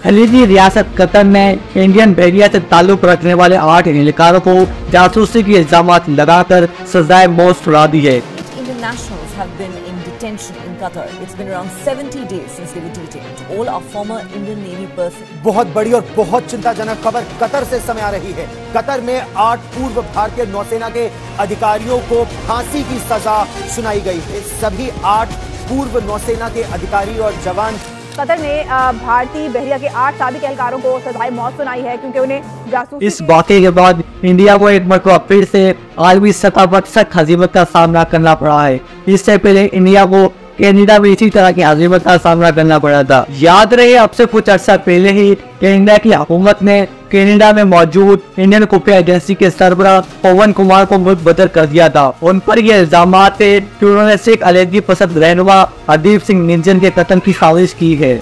खलीजी रियासत कतर ने इंडियन बहरिया से ताल्लुक रखने वाले 8 एहलकारों को जासूसी के इल्जाम लगाकर सजाए मौत सुना दी है। Indian nationals have been in detention in Qatar. It's been around 70 days since they were detained. All are former Indian Navy personnel. बहुत बड़ी और बहुत चिंताजनक खबर कतर से समय आ रही है। कतर में 8 पूर्व भारतीय नौसेना के अधिकारियों को फांसी की सजा सुनाई गई है। सभी 8 पूर्व नौसेना के अधिकारी और जवान। कतर ने भारतीय बहरिया के 8 साबिक एहलकारों को सजाए मौत सुनाई है क्योंकि उन्हें जासूसी। इस वाक़े के बाद इंडिया को एक मरतबा फिर से आलमी सतह पर सख्त हज़ीमत का सामना करना पड़ा है। इससे पहले इंडिया को कनाडा में इसी तरह की हज़ीमत का सामना करना पड़ा था। याद रहे अब से कुछ अर्सा पहले ही कनाडा की हुकूमत ने कनाडा में मौजूद इंडियन खुफिया एजेंसी के सरबराह पवन कुमार को मुल्क बदर कर दिया था। उन पर ये इल्जाम थे कि उन्होंने सिख अलहदगी पसंद रहनुमा हरदीप सिंह निंजन के कत्ल की साजिश की है।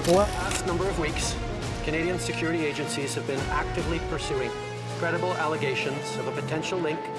Canadian security agencies have been actively pursuing credible allegations of a potential link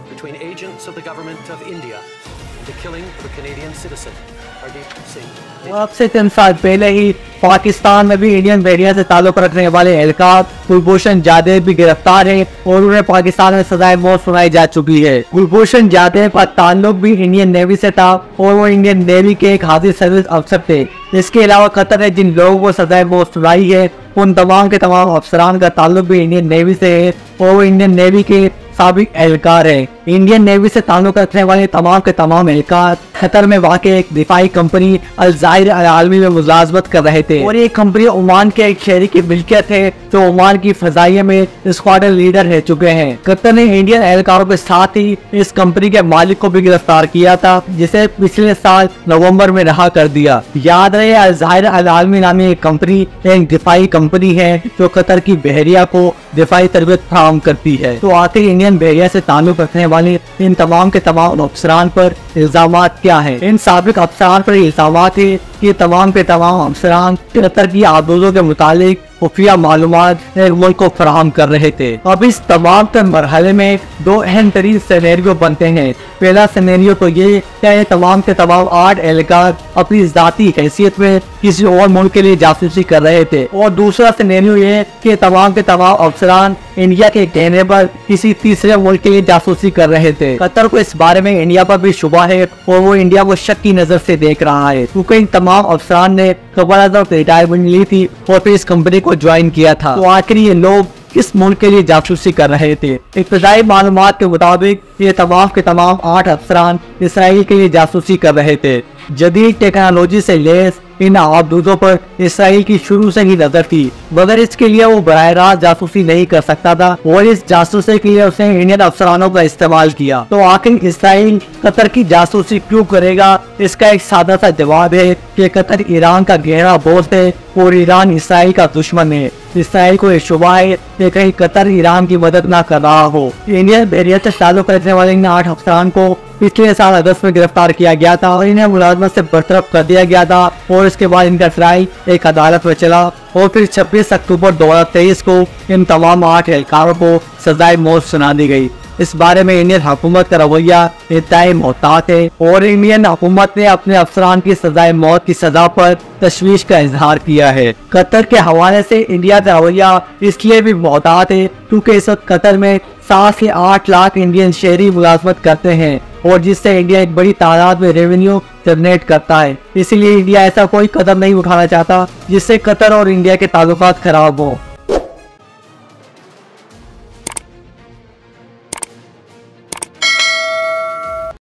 between agents of the government of India and the killing of a Canadian citizen, Hardeep Singh. अब से 3 साल पहले ही पाकिस्तान में भी इंडियन बहरिया से ताल्लुक रखने वाले एहलकार कुलभूषण जाधव भी गिरफ्तार है और उन्हें पाकिस्तान में सजाए मौत सुनाई जा चुकी है। कुलभूषण जाधव का ताल्लुक भी इंडियन नेवी से था और वो इंडियन नेवी के एक हाजिर सर्विस अफसर थे। इसके अलावा कतर ने जिन लोगों को सजाए मौत सुनाई है उन तमाम के तमाम अफसरान का ताल्लुक भी इंडियन नेवी से है और वो इंडियन नेवी के साबिक एहलकार है। इंडियन नेवी से ताल्लुक रखने वाले तमाम के तमाम एहलकार कतर में वाक़ एक दिफाई कंपनी अल ज़ाहिर अल आलमी में मुलाजमत कर रहे थे और ये कंपनी ओमान के एक शहरी की मिल्कियत है जो ओमान की फजाइया में स्क्वाड्रन लीडर रह चुके हैं। कतर ने इंडियन एहलकारों के साथ ही इस कंपनी के मालिक को भी गिरफ्तार किया था जिसे पिछले साल नवंबर में रहा कर दिया। याद रहे अल ज़ाहिर अल आलमी नामी एक कंपनी एक दिफाई कंपनी है जो कतर की बहरिया को दिफाई तरबियत फराहम करती है। तो आखिर इंडियन बहरिया से ताल्लुक रखने वाले इन तमाम के तमाम अफसरान पर इल्जामात क्या हैं? इन साबिक अफसरान पर इल्जामात है कि तमाम के तमाम अफसरान कतर की आदों के मुतालिक खुफिया मालूमात मुल्क को फराहम कर रहे थे। अब इस तमाम मरहले में 2 अहम तरीन सिनेरियो बनते हैं। पहला सिनेरियो तो ये कि तमाम के तमाम 8 एहलकार अपनी जाती हैसियत में किसी और मुल्क के लिए जासूसी कर रहे थे और दूसरा सिनेरियो ये कि तमाम के तमाम अफसरान इंडिया के कहने पर किसी तीसरे मुल्क के लिए जासूसी कर रहे थे। कतर को इस बारे में इंडिया पर भी शुबा है और वो इंडिया को शक की नजर से देख रहा है क्योंकि इन तमाम अफसरान ने खबर रिटायरमेंट ली थी और फिर इस कंपनी को ज्वाइन किया था। तो आखिर ये लोग किस मुल्क के लिए जासूसी कर रहे थे? इब्तदाई मालूमात के मुताबिक ये तमाम के तमाम 8 अफसरान इसराइल के लिए जासूसी कर रहे थे। जदीद टेक्नोलॉजी से लैस इन आबदूदों पर इसराइल की शुरू से ही नजर थी मगर इसके लिए वो बराह रास्त जासूसी नहीं कर सकता था और इस जासूसी के लिए उसने इंडियन अफसरानों का इस्तेमाल किया। तो आखिर इसराइल कतर की जासूसी क्यों करेगा? इसका एक सादा सा जवाब है कि कतर ईरान का गहरा दोस्त है और ईरान इसराइल का दुश्मन है। इसराइल को शुबा है कि कहीं कतर ईरान की मदद ना कर रहा हो। इंडियन बहरिया से ताल्लुक रखने वाले इन 8 अफसरान को पिछले साल अगस्त में गिरफ्तार किया गया था और इन्हें मुलाजमत से बरतरफ कर दिया गया था और इसके बाद इनका ट्रायल एक अदालत में चला और फिर 26 अक्टूबर 2023 को इन तमाम 8 एहलकारों को सजाए मौत सुना दी गई। इस बारे में इंडियन हुकूमत का रवैया इंतहाई मोहतात है और इंडियन हुकूमत ने अपने अफसरान की सजाए मौत की सजा पर तशवीश का इजहार किया है। कतर के हवाले से इंडिया का रवैया इसलिए भी मोहतात है क्योंकि इस वक्त कतर में 7 से 8 लाख इंडियन शहरी मुलाजमत करते हैं और जिससे इंडिया एक बड़ी तादाद में रेवेन्यू जनरेट करता है। इसीलिए इंडिया ऐसा कोई कदम नहीं उठाना चाहता जिससे कतर और इंडिया के ताल्लुकात खराब हो।